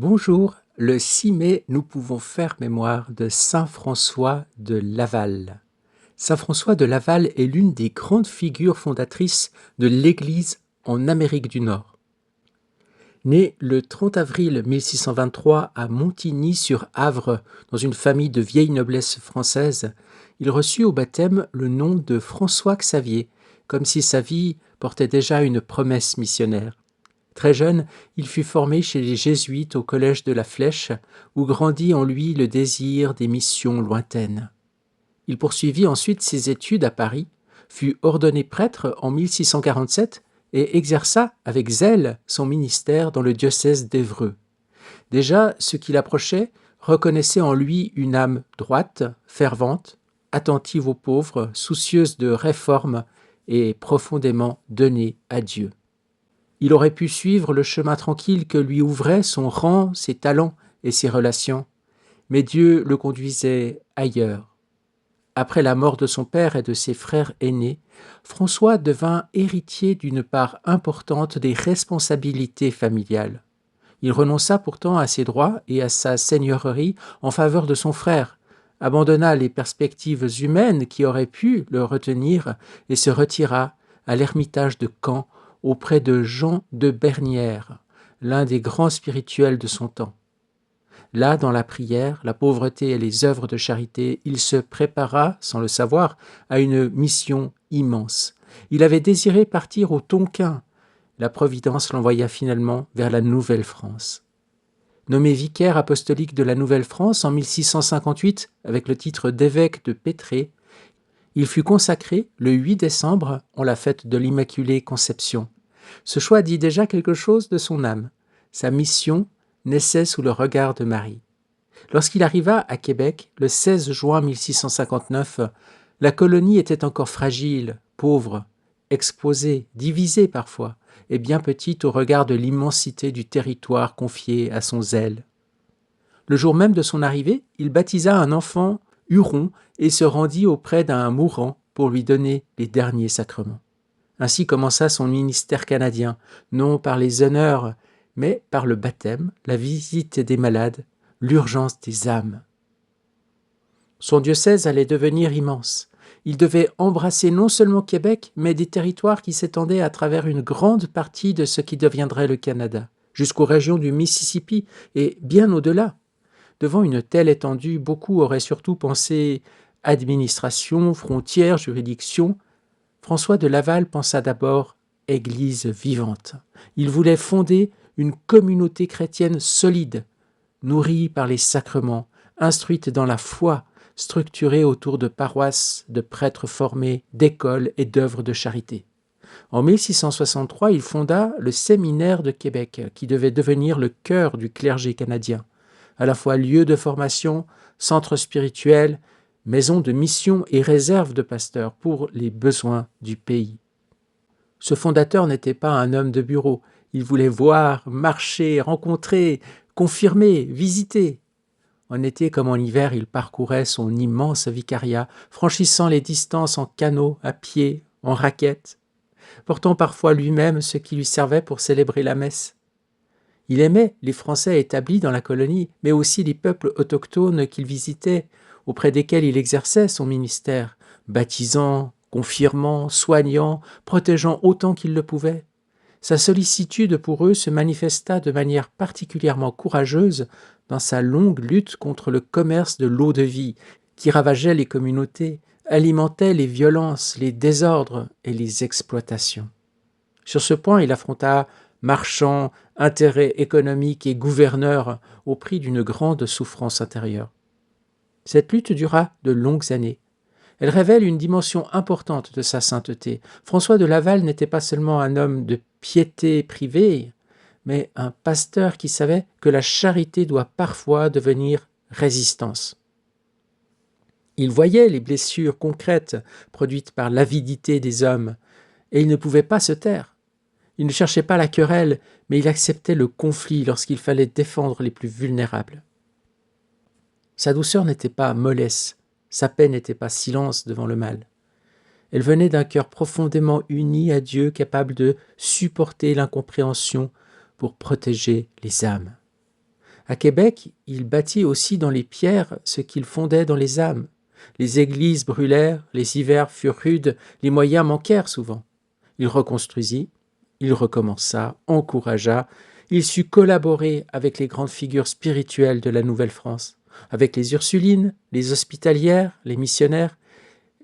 Bonjour, le 6 mai, nous pouvons faire mémoire de Saint François de Laval. Saint François de Laval est l'une des grandes figures fondatrices de l'Église en Amérique du Nord. Né le 30 avril 1623 à Montigny-sur-Avre, dans une famille de vieille noblesse française, il reçut au baptême le nom de François Xavier, comme si sa vie portait déjà une promesse missionnaire. Très jeune, il fut formé chez les Jésuites au collège de la Flèche, où grandit en lui le désir des missions lointaines. Il poursuivit ensuite ses études à Paris, fut ordonné prêtre en 1647 et exerça avec zèle son ministère dans le diocèse d'Évreux. Déjà, ceux qui l'approchaient reconnaissaient en lui une âme droite, fervente, attentive aux pauvres, soucieuse de réforme et profondément donnée à Dieu. Il aurait pu suivre le chemin tranquille que lui ouvraient son rang, ses talents et ses relations, mais Dieu le conduisait ailleurs. Après la mort de son père et de ses frères aînés, François devint héritier d'une part importante des responsabilités familiales. Il renonça pourtant à ses droits et à sa seigneurie en faveur de son frère, abandonna les perspectives humaines qui auraient pu le retenir et se retira à l'ermitage de Caen auprès de Jean de Bernières, l'un des grands spirituels de son temps. Là, dans la prière, la pauvreté et les œuvres de charité, il se prépara, sans le savoir, à une mission immense. Il avait désiré partir au Tonkin. La Providence l'envoya finalement vers la Nouvelle-France. Nommé vicaire apostolique de la Nouvelle-France en 1658, avec le titre d'évêque de Pétré, il fut consacré le 8 décembre en la fête de l'Immaculée Conception. Ce choix dit déjà quelque chose de son âme. Sa mission naissait sous le regard de Marie. Lorsqu'il arriva à Québec, le 16 juin 1659, la colonie était encore fragile, pauvre, exposée, divisée parfois, et bien petite au regard de l'immensité du territoire confié à son zèle. Le jour même de son arrivée, il baptisa un enfant Huron et se rendit auprès d'un mourant pour lui donner les derniers sacrements. Ainsi commença son ministère canadien, non par les honneurs, mais par le baptême, la visite des malades, l'urgence des âmes. Son diocèse allait devenir immense. Il devait embrasser non seulement Québec, mais des territoires qui s'étendaient à travers une grande partie de ce qui deviendrait le Canada, jusqu'aux régions du Mississippi et bien au-delà. Devant une telle étendue, beaucoup auraient surtout pensé administration, frontières, juridiction. François de Laval pensa d'abord Église vivante. Il voulait fonder une communauté chrétienne solide, nourrie par les sacrements, instruite dans la foi, structurée autour de paroisses, de prêtres formés, d'écoles et d'œuvres de charité. En 1663, il fonda le Séminaire de Québec, qui devait devenir le cœur du clergé canadien, à la fois lieu de formation, centre spirituel, maison de mission et réserve de pasteurs pour les besoins du pays. Ce fondateur n'était pas un homme de bureau. Il voulait voir, marcher, rencontrer, confirmer, visiter. En été comme en hiver, il parcourait son immense vicariat, franchissant les distances en canot, à pied, en raquette, portant parfois lui-même ce qui lui servait pour célébrer la messe. Il aimait les Français établis dans la colonie, mais aussi les peuples autochtones qu'il visitait, auprès desquels il exerçait son ministère, baptisant, confirmant, soignant, protégeant autant qu'il le pouvait. Sa sollicitude pour eux se manifesta de manière particulièrement courageuse dans sa longue lutte contre le commerce de l'eau-de-vie qui ravageait les communautés, alimentait les violences, les désordres et les exploitations. Sur ce point, il affronta marchands, intérêts économiques et gouverneurs au prix d'une grande souffrance intérieure. Cette lutte dura de longues années. Elle révèle une dimension importante de sa sainteté. François de Laval n'était pas seulement un homme de piété privée, mais un pasteur qui savait que la charité doit parfois devenir résistance. Il voyait les blessures concrètes produites par l'avidité des hommes, et il ne pouvait pas se taire. Il ne cherchait pas la querelle, mais il acceptait le conflit lorsqu'il fallait défendre les plus vulnérables. Sa douceur n'était pas mollesse, sa paix n'était pas silence devant le mal. Elle venait d'un cœur profondément uni à Dieu, capable de supporter l'incompréhension pour protéger les âmes. À Québec, il bâtit aussi dans les pierres ce qu'il fondait dans les âmes. Les églises brûlèrent, les hivers furent rudes, les moyens manquèrent souvent. Il reconstruisit, il recommença, encouragea, il sut collaborer avec les grandes figures spirituelles de la Nouvelle-France, avec les Ursulines, les hospitalières, les missionnaires,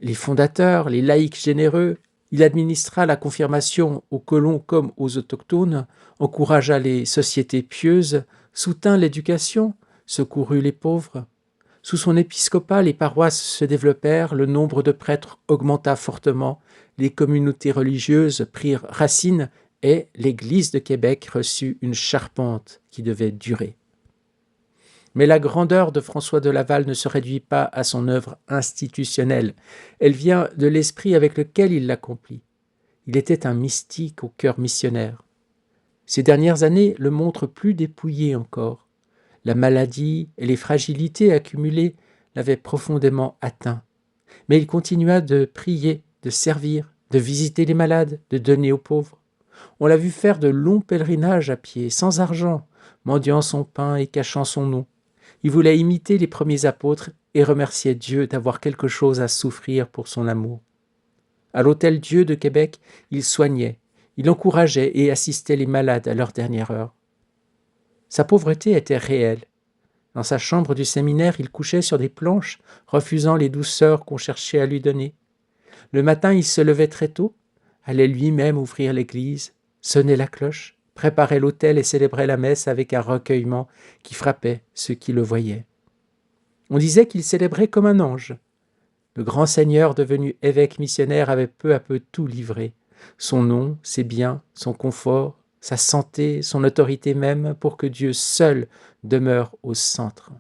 les fondateurs, les laïcs généreux. Il administra la confirmation aux colons comme aux autochtones, encouragea les sociétés pieuses, soutint l'éducation, secourut les pauvres. Sous son épiscopat, les paroisses se développèrent, le nombre de prêtres augmenta fortement, les communautés religieuses prirent racine et l'Église de Québec reçut une charpente qui devait durer. Mais la grandeur de François de Laval ne se réduit pas à son œuvre institutionnelle. Elle vient de l'esprit avec lequel il l'accomplit. Il était un mystique au cœur missionnaire. Ces dernières années le montrent plus dépouillé encore. La maladie et les fragilités accumulées l'avaient profondément atteint. Mais il continua de prier, de servir, de visiter les malades, de donner aux pauvres. On l'a vu faire de longs pèlerinages à pied, sans argent, mendiant son pain et cachant son nom. Il voulait imiter les premiers apôtres et remerciait Dieu d'avoir quelque chose à souffrir pour son amour. À l'Hôtel Dieu de Québec, il soignait, il encourageait et assistait les malades à leur dernière heure. Sa pauvreté était réelle. Dans sa chambre du séminaire, il couchait sur des planches, refusant les douceurs qu'on cherchait à lui donner. Le matin, il se levait très tôt, allait lui-même ouvrir l'église, sonnait la cloche, préparait l'autel et célébrait la messe avec un recueillement qui frappait ceux qui le voyaient. On disait qu'il célébrait comme un ange. Le grand seigneur devenu évêque missionnaire avait peu à peu tout livré, son nom, ses biens, son confort, sa santé, son autorité même, pour que Dieu seul demeure au centre.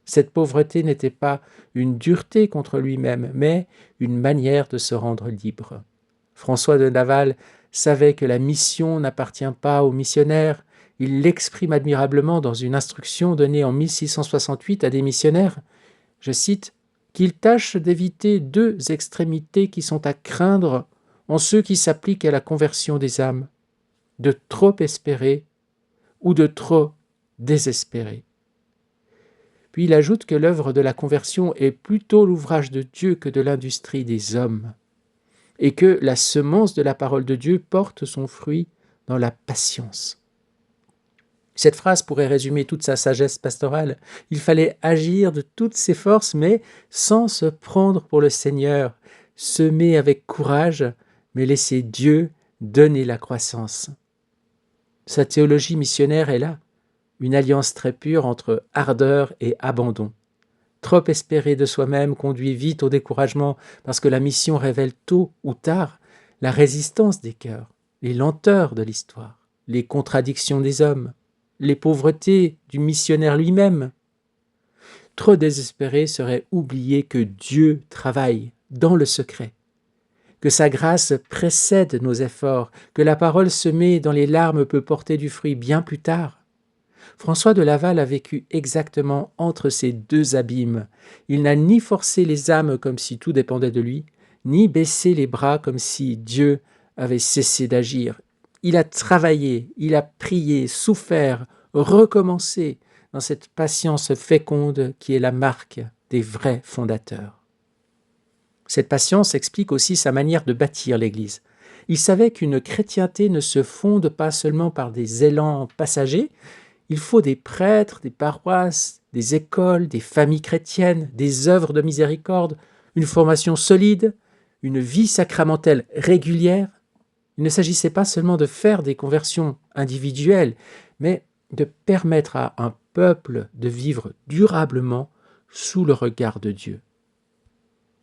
Cette pauvreté n'était pas une dureté contre lui-même, mais une manière de se rendre libre. François de Laval savait que la mission n'appartient pas aux missionnaires. Il l'exprime admirablement dans une instruction donnée en 1668 à des missionnaires. Je cite, « qu'ils tâchent d'éviter deux extrémités qui sont à craindre en ceux qui s'appliquent à la conversion des âmes, de trop espérer ou de trop désespérer. » Puis il ajoute que l'œuvre de la conversion est plutôt l'ouvrage de Dieu que de l'industrie des hommes, et que la semence de la parole de Dieu porte son fruit dans la patience. Cette phrase pourrait résumer toute sa sagesse pastorale. Il fallait agir de toutes ses forces, mais sans se prendre pour le Seigneur, semer avec courage, mais laisser Dieu donner la croissance. Sa théologie missionnaire est là, une alliance très pure entre ardeur et abandon. Trop espérer de soi-même conduit vite au découragement parce que la mission révèle tôt ou tard la résistance des cœurs, les lenteurs de l'histoire, les contradictions des hommes, les pauvretés du missionnaire lui-même. Trop désespéré serait oublier que Dieu travaille dans le secret, que sa grâce précède nos efforts, que la parole semée dans les larmes peut porter du fruit bien plus tard. François de Laval a vécu exactement entre ces deux abîmes. Il n'a ni forcé les âmes comme si tout dépendait de lui, ni baissé les bras comme si Dieu avait cessé d'agir. Il a travaillé, il a prié, souffert, recommencé dans cette patience féconde qui est la marque des vrais fondateurs. Cette patience explique aussi sa manière de bâtir l'Église. Il savait qu'une chrétienté ne se fonde pas seulement par des élans passagers. Il faut des prêtres, des paroisses, des écoles, des familles chrétiennes, des œuvres de miséricorde, une formation solide, une vie sacramentelle régulière. Il ne s'agissait pas seulement de faire des conversions individuelles, mais de permettre à un peuple de vivre durablement sous le regard de Dieu.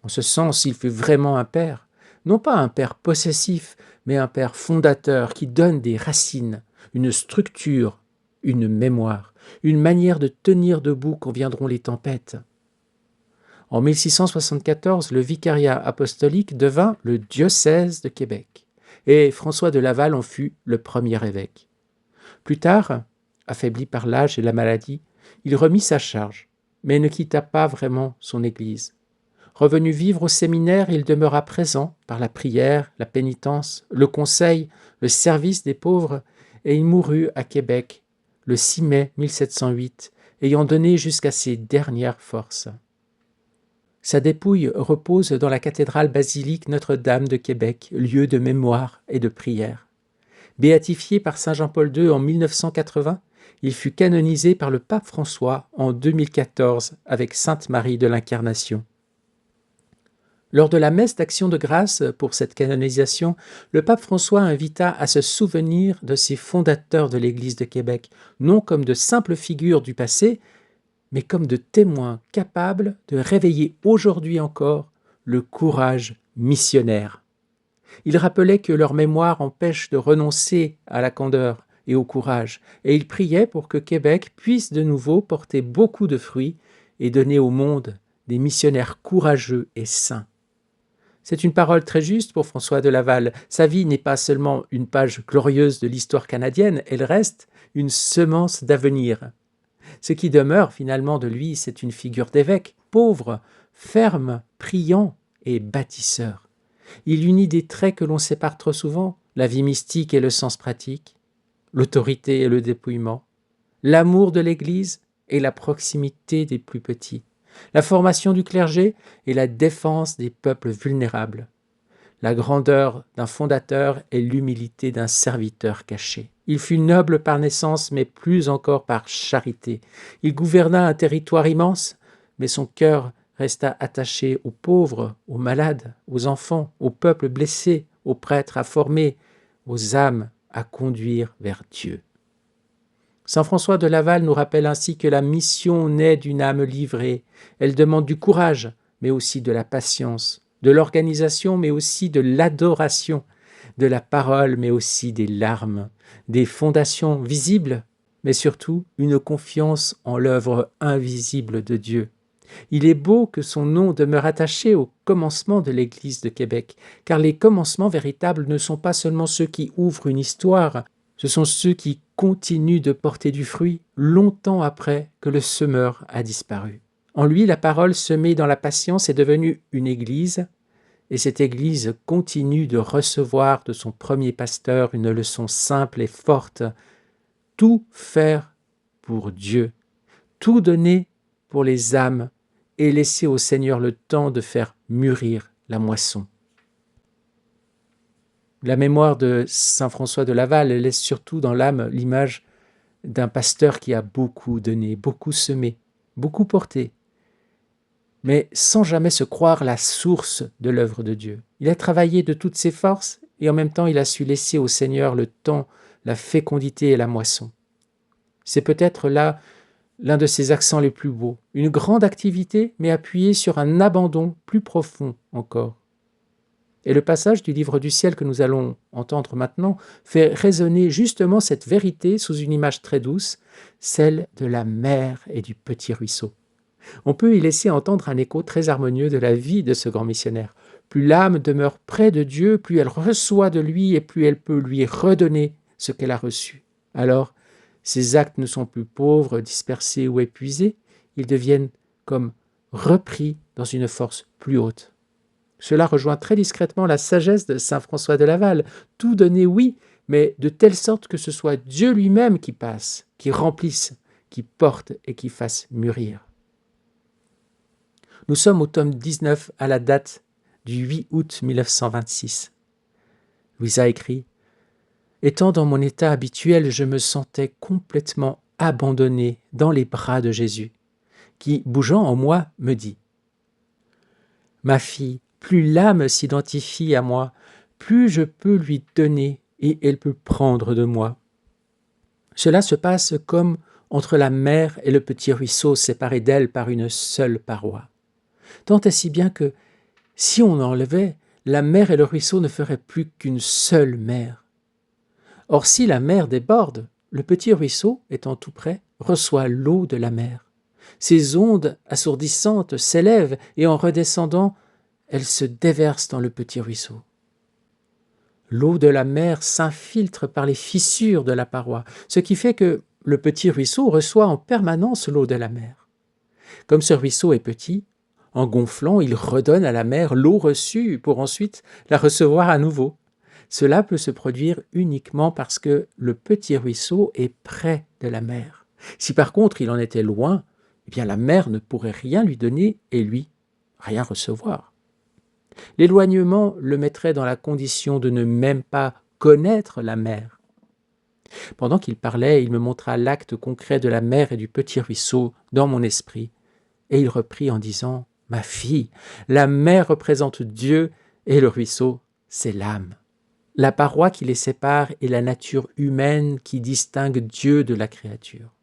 En ce sens, il fut vraiment un père, non pas un père possessif, mais un père fondateur qui donne des racines, une structure, une mémoire, une manière de tenir debout quand viendront les tempêtes. En 1674, le vicariat apostolique devint le diocèse de Québec, et François de Laval en fut le premier évêque. Plus tard, affaibli par l'âge et la maladie, il remit sa charge, mais ne quitta pas vraiment son Église. Revenu vivre au séminaire, il demeura présent par la prière, la pénitence, le conseil, le service des pauvres, et il mourut à Québec le 6 mai 1708, ayant donné jusqu'à ses dernières forces. Sa dépouille repose dans la cathédrale basilique Notre-Dame de Québec, lieu de mémoire et de prière. Béatifié par saint Jean-Paul II en 1980, il fut canonisé par le pape François en 2014 avec Sainte Marie de l'Incarnation. Lors de la messe d'action de grâce pour cette canonisation, le pape François invita à se souvenir de ces fondateurs de l'Église de Québec, non comme de simples figures du passé, mais comme de témoins capables de réveiller aujourd'hui encore le courage missionnaire. Il rappelait que leur mémoire empêche de renoncer à la candeur et au courage, et il priait pour que Québec puisse de nouveau porter beaucoup de fruits et donner au monde des missionnaires courageux et saints. C'est une parole très juste pour François de Laval. Sa vie n'est pas seulement une page glorieuse de l'histoire canadienne, elle reste une semence d'avenir. Ce qui demeure finalement de lui, c'est une figure d'évêque, pauvre, ferme, priant et bâtisseur. Il unit des traits que l'on sépare trop souvent, la vie mystique et le sens pratique, l'autorité et le dépouillement, l'amour de l'Église et la proximité des plus petits, la formation du clergé et la défense des peuples vulnérables, la grandeur d'un fondateur et l'humilité d'un serviteur caché. Il fut noble par naissance, mais plus encore par charité. Il gouverna un territoire immense, mais son cœur resta attaché aux pauvres, aux malades, aux enfants, aux peuples blessés, aux prêtres à former, aux âmes à conduire vers Dieu. Saint François de Laval nous rappelle ainsi que la mission naît d'une âme livrée. Elle demande du courage, mais aussi de la patience, de l'organisation, mais aussi de l'adoration, de la parole, mais aussi des larmes, des fondations visibles, mais surtout une confiance en l'œuvre invisible de Dieu. Il est beau que son nom demeure attaché au commencement de l'Église de Québec, car les commencements véritables ne sont pas seulement ceux qui ouvrent une histoire, ce sont ceux qui continuent de porter du fruit longtemps après que le semeur a disparu. En lui, la parole semée dans la patience est devenue une Église, et cette Église continue de recevoir de son premier pasteur une leçon simple et forte: tout faire pour Dieu, tout donner pour les âmes et laisser au Seigneur le temps de faire mûrir la moisson. La mémoire de saint François de Laval laisse surtout dans l'âme l'image d'un pasteur qui a beaucoup donné, beaucoup semé, beaucoup porté, mais sans jamais se croire la source de l'œuvre de Dieu. Il a travaillé de toutes ses forces et en même temps il a su laisser au Seigneur le temps, la fécondité et la moisson. C'est peut-être là l'un de ses accents les plus beaux, une grande activité mais appuyée sur un abandon plus profond encore. Et le passage du livre du ciel que nous allons entendre maintenant fait résonner justement cette vérité sous une image très douce, celle de la mer et du petit ruisseau. On peut y laisser entendre un écho très harmonieux de la vie de ce grand missionnaire. Plus l'âme demeure près de Dieu, plus elle reçoit de lui et plus elle peut lui redonner ce qu'elle a reçu. Alors, ses actes ne sont plus pauvres, dispersés ou épuisés, ils deviennent comme repris dans une force plus haute. Cela rejoint très discrètement la sagesse de saint François de Laval. Tout donner, oui, mais de telle sorte que ce soit Dieu lui-même qui passe, qui remplisse, qui porte et qui fasse mûrir. Nous sommes au tome 19 à la date du 8 août 1926. Louisa écrit « Étant dans mon état habituel, je me sentais complètement abandonnée dans les bras de Jésus, qui, bougeant en moi, me dit « Ma fille, plus l'âme s'identifie à moi, plus je peux lui donner et elle peut prendre de moi. » Cela se passe comme entre la mer et le petit ruisseau séparés d'elle par une seule paroi. Tant et si bien que, si on enlevait, la mer et le ruisseau ne feraient plus qu'une seule mer. Or, si la mer déborde, le petit ruisseau, étant tout près, reçoit l'eau de la mer. Ses ondes assourdissantes s'élèvent et en redescendant, elles se déversent dans le petit ruisseau. L'eau de la mer s'infiltre par les fissures de la paroi, ce qui fait que le petit ruisseau reçoit en permanence l'eau de la mer. Comme ce ruisseau est petit, en gonflant, il redonne à la mer l'eau reçue pour ensuite la recevoir à nouveau. Cela peut se produire uniquement parce que le petit ruisseau est près de la mer. Si par contre il en était loin, eh bien la mer ne pourrait rien lui donner et lui, rien recevoir. L'éloignement le mettrait dans la condition de ne même pas connaître la mer. Pendant qu'il parlait, il me montra l'acte concret de la mer et du petit ruisseau dans mon esprit, et il reprit en disant « Ma fille, la mer représente Dieu et le ruisseau, c'est l'âme. La paroi qui les sépare est la nature humaine qui distingue Dieu de la créature.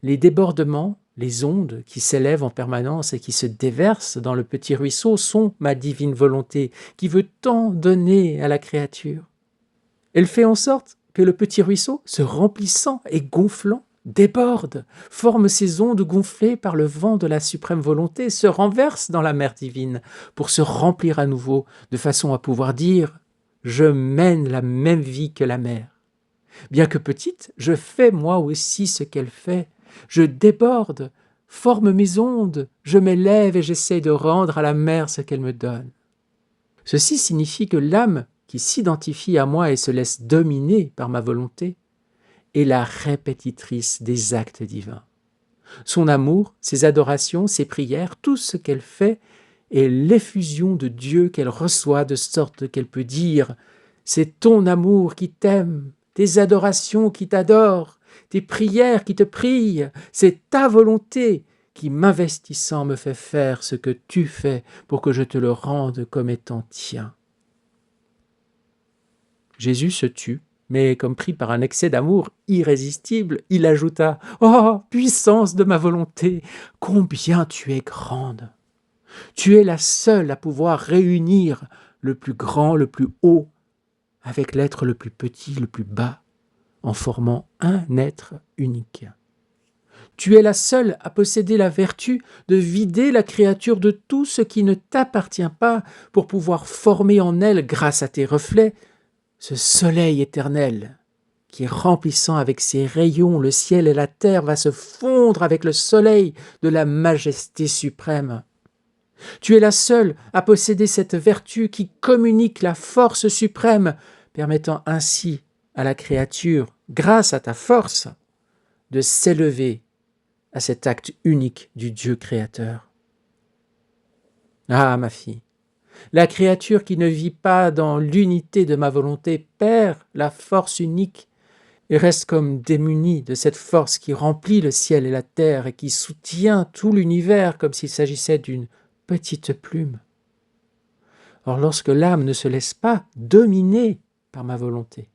Les débordements, les ondes qui s'élèvent en permanence et qui se déversent dans le petit ruisseau sont ma divine volonté qui veut tant donner à la créature. Elle fait en sorte que le petit ruisseau, se remplissant et gonflant, déborde, forme ses ondes gonflées par le vent de la suprême volonté, se renverse dans la mer divine pour se remplir à nouveau, de façon à pouvoir dire « Je mène la même vie que la mer. Bien que petite, je fais moi aussi ce qu'elle fait. Je déborde, forme mes ondes, je m'élève et j'essaie de rendre à la mer ce qu'elle me donne. » Ceci signifie que l'âme qui s'identifie à moi et se laisse dominer par ma volonté est la répétitrice des actes divins. Son amour, ses adorations, ses prières, tout ce qu'elle fait est l'effusion de Dieu qu'elle reçoit de sorte qu'elle peut dire « C'est ton amour qui t'aime, tes adorations qui t'adorent, tes prières qui te prient, c'est ta volonté qui, m'investissant, me fait faire ce que tu fais pour que je te le rende comme étant tien. » Jésus se tut, mais comme pris par un excès d'amour irrésistible, il ajouta « Oh, puissance de ma volonté, combien tu es grande! Tu es la seule à pouvoir réunir le plus grand, le plus haut, avec l'être le plus petit, le plus bas, en formant un être unique. Tu es la seule à posséder la vertu de vider la créature de tout ce qui ne t'appartient pas pour pouvoir former en elle, grâce à tes reflets, ce soleil éternel qui, remplissant avec ses rayons le ciel et la terre, va se fondre avec le soleil de la majesté suprême. Tu es la seule à posséder cette vertu qui communique la force suprême, permettant ainsi à la créature, grâce à ta force, de s'élever à cet acte unique du Dieu créateur. Ah, ma fille, la créature qui ne vit pas dans l'unité de ma volonté perd la force unique et reste comme démunie de cette force qui remplit le ciel et la terre et qui soutient tout l'univers comme s'il s'agissait d'une petite plume. Or, lorsque l'âme ne se laisse pas dominer par ma volonté,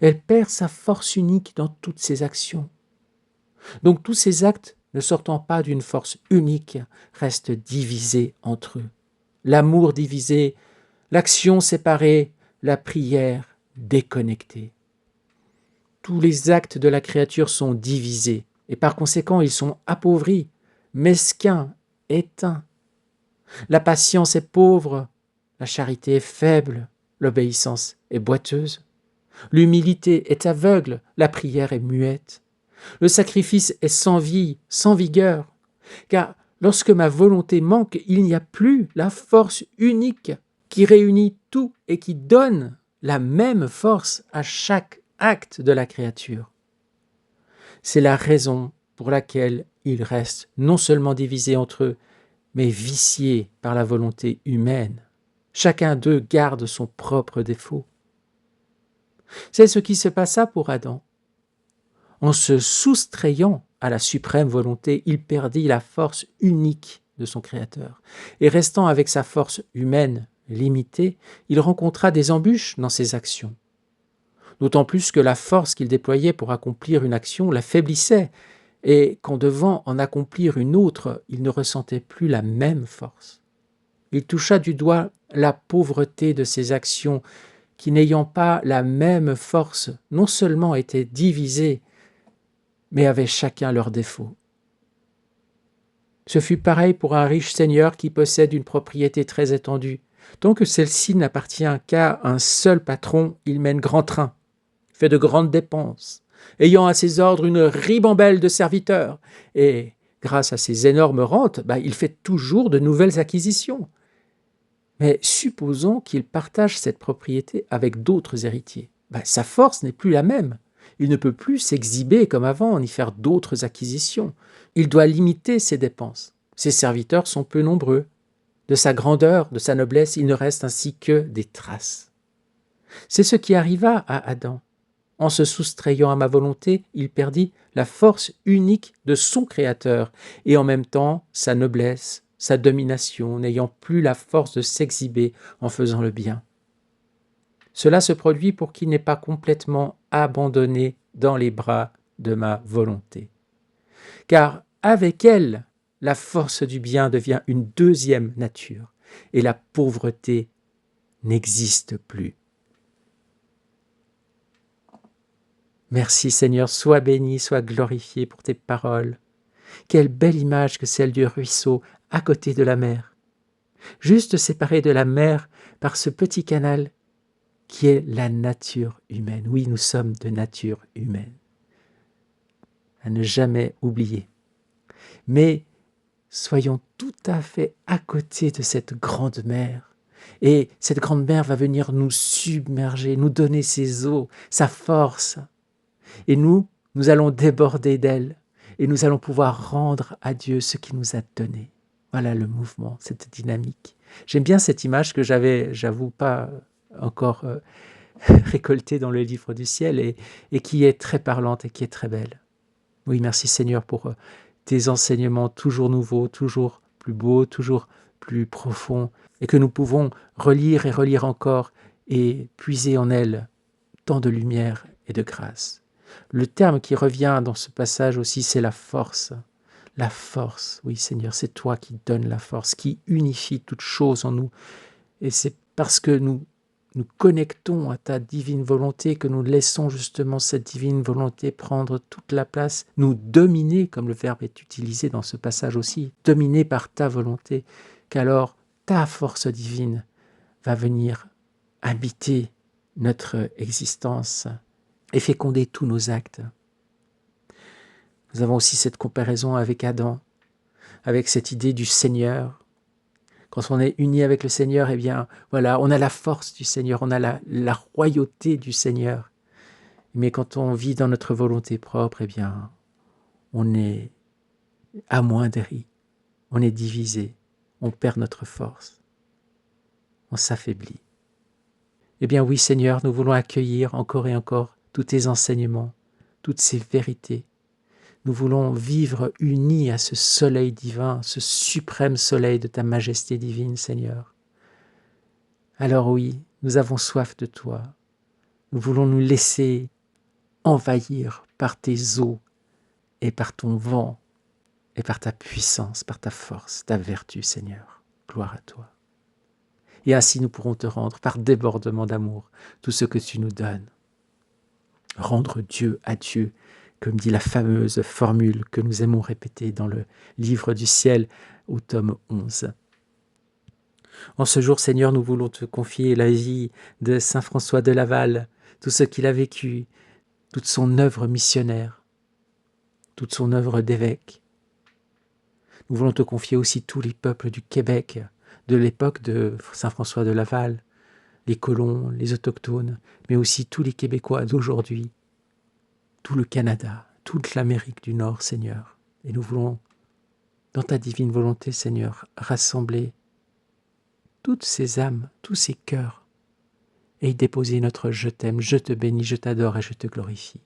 elle perd sa force unique dans toutes ses actions. Donc tous ces actes, ne sortant pas d'une force unique, restent divisés entre eux. L'amour divisé, l'action séparée, la prière déconnectée. Tous les actes de la créature sont divisés, et par conséquent ils sont appauvris, mesquins, éteints. La patience est pauvre, la charité est faible, l'obéissance est boiteuse. L'humilité est aveugle, la prière est muette. Le sacrifice est sans vie, sans vigueur, car lorsque ma volonté manque, il n'y a plus la force unique qui réunit tout et qui donne la même force à chaque acte de la créature. C'est la raison pour laquelle ils restent non seulement divisés entre eux, mais viciés par la volonté humaine. Chacun d'eux garde son propre défaut. C'est ce qui se passa pour Adam. En se soustrayant à la suprême volonté, il perdit la force unique de son Créateur. Et restant avec sa force humaine limitée, il rencontra des embûches dans ses actions. D'autant plus que la force qu'il déployait pour accomplir une action l'affaiblissait, et qu'en devant en accomplir une autre, il ne ressentait plus la même force. Il toucha du doigt la pauvreté de ses actions, qui n'ayant pas la même force, non seulement étaient divisées, mais avaient chacun leurs défauts. Ce fut pareil pour un riche seigneur qui possède une propriété très étendue. Tant que celle-ci n'appartient qu'à un seul patron, il mène grand train, fait de grandes dépenses, ayant à ses ordres une ribambelle de serviteurs, et grâce à ses énormes rentes, il fait toujours de nouvelles acquisitions. Mais supposons qu'il partage cette propriété avec d'autres héritiers. Sa force n'est plus la même. Il ne peut plus s'exhiber comme avant, ni faire d'autres acquisitions. Il doit limiter ses dépenses. Ses serviteurs sont peu nombreux. De sa grandeur, de sa noblesse, il ne reste ainsi que des traces. C'est ce qui arriva à Adam. En se soustrayant à ma volonté, il perdit la force unique de son Créateur et en même temps sa noblesse, sa domination, n'ayant plus la force de s'exhiber en faisant le bien. Cela se produit pour qu'il n'est pas complètement abandonné dans les bras de ma volonté. Car avec elle, la force du bien devient une deuxième nature et la pauvreté n'existe plus. Merci Seigneur, sois béni, sois glorifié pour tes paroles. Quelle belle image que celle du ruisseau à côté de la mer, juste séparé de la mer par ce petit canal qui est la nature humaine. Oui, nous sommes de nature humaine, à ne jamais oublier. Mais soyons tout à fait à côté de cette grande mer. Et cette grande mer va venir nous submerger, nous donner ses eaux, sa force. Et nous allons déborder d'elle. Et nous allons pouvoir rendre à Dieu ce qu'il nous a donné. Voilà le mouvement, cette dynamique. J'aime bien cette image que j'avoue, pas encore récoltée dans le livre du ciel et qui est très parlante et qui est très belle. Oui, merci Seigneur pour tes enseignements toujours nouveaux, toujours plus beaux, toujours plus profonds, et que nous pouvons relire et relire encore et puiser en elles tant de lumière et de grâce. Le terme qui revient dans ce passage aussi, c'est la force. La force, oui Seigneur, c'est toi qui donnes la force, qui unifie toutes choses en nous. Et c'est parce que nous connectons à ta divine volonté que nous laissons justement cette divine volonté prendre toute la place, nous dominer, comme le verbe est utilisé dans ce passage aussi, dominer par ta volonté, qu'alors ta force divine va venir habiter notre existence et féconder tous nos actes. Nous avons aussi cette comparaison avec Adam, avec cette idée du Seigneur. Quand on est uni avec le Seigneur, eh bien, voilà, on a la force du Seigneur, on a la royauté du Seigneur. Mais quand on vit dans notre volonté propre, eh bien, on est amoindri, on est divisé, on perd notre force, on s'affaiblit. Eh bien oui, Seigneur, nous voulons accueillir encore et encore tous tes enseignements, toutes ces vérités. Nous voulons vivre unis à ce soleil divin, ce suprême soleil de ta majesté divine, Seigneur. Alors oui, nous avons soif de toi. Nous voulons nous laisser envahir par tes eaux et par ton vent et par ta puissance, par ta force, ta vertu, Seigneur. Gloire à toi. Et ainsi nous pourrons te rendre par débordement d'amour tout ce que tu nous donnes. Rendre Dieu à Dieu, comme dit la fameuse formule que nous aimons répéter dans le livre du ciel au tome 11. En ce jour, Seigneur, nous voulons te confier la vie de saint François de Laval, tout ce qu'il a vécu, toute son œuvre missionnaire, toute son œuvre d'évêque. Nous voulons te confier aussi tous les peuples du Québec, de l'époque de saint François de Laval, les colons, les autochtones, mais aussi tous les Québécois d'aujourd'hui, tout le Canada, toute l'Amérique du Nord, Seigneur. Et nous voulons, dans ta divine volonté, Seigneur, rassembler toutes ces âmes, tous ces cœurs, et y déposer notre « je t'aime », « je te bénis », « je t'adore » et « je te glorifie ».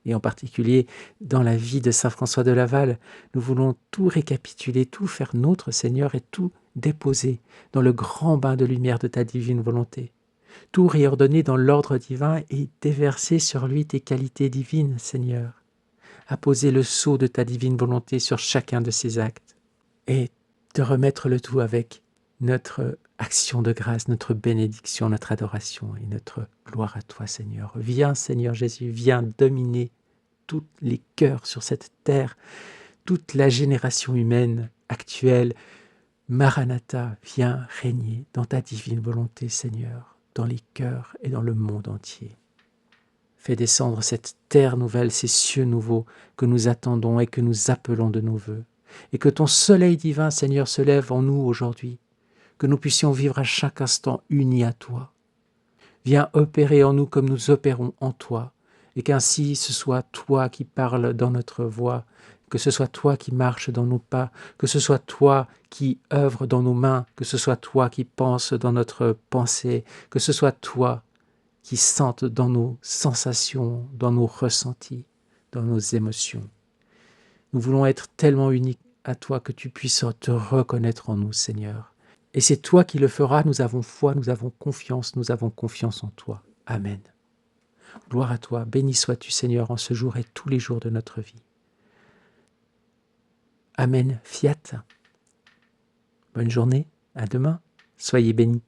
Et en particulier, dans la vie de saint François de Laval, nous voulons tout récapituler, tout faire nôtre, Seigneur, et tout déposer dans le grand bain de lumière de ta divine volonté. Tout réordonner dans l'ordre divin et déverser sur lui tes qualités divines, Seigneur. Apposer le sceau de ta divine volonté sur chacun de ses actes et te remettre le tout avec notre action de grâce, notre bénédiction, notre adoration et notre gloire à toi, Seigneur. Viens, Seigneur Jésus, viens dominer tous les cœurs sur cette terre, toute la génération humaine actuelle. Maranatha, viens régner dans ta divine volonté, Seigneur, dans les cœurs et dans le monde entier. Fais descendre cette terre nouvelle, ces cieux nouveaux que nous attendons et que nous appelons de nos vœux, et que ton soleil divin, Seigneur, se lève en nous aujourd'hui, que nous puissions vivre à chaque instant unis à toi. Viens opérer en nous comme nous opérons en toi, et qu'ainsi ce soit toi qui parles dans notre voix, que ce soit toi qui marches dans nos pas, que ce soit toi qui œuvre dans nos mains, que ce soit toi qui pense dans notre pensée, que ce soit toi qui sente dans nos sensations, dans nos ressentis, dans nos émotions. Nous voulons être tellement unis à toi que tu puisses te reconnaître en nous, Seigneur. Et c'est toi qui le feras, nous avons foi, nous avons confiance en toi. Amen. Gloire à toi, béni sois-tu Seigneur en ce jour et tous les jours de notre vie. Amen, fiat. Bonne journée, à demain, soyez bénis.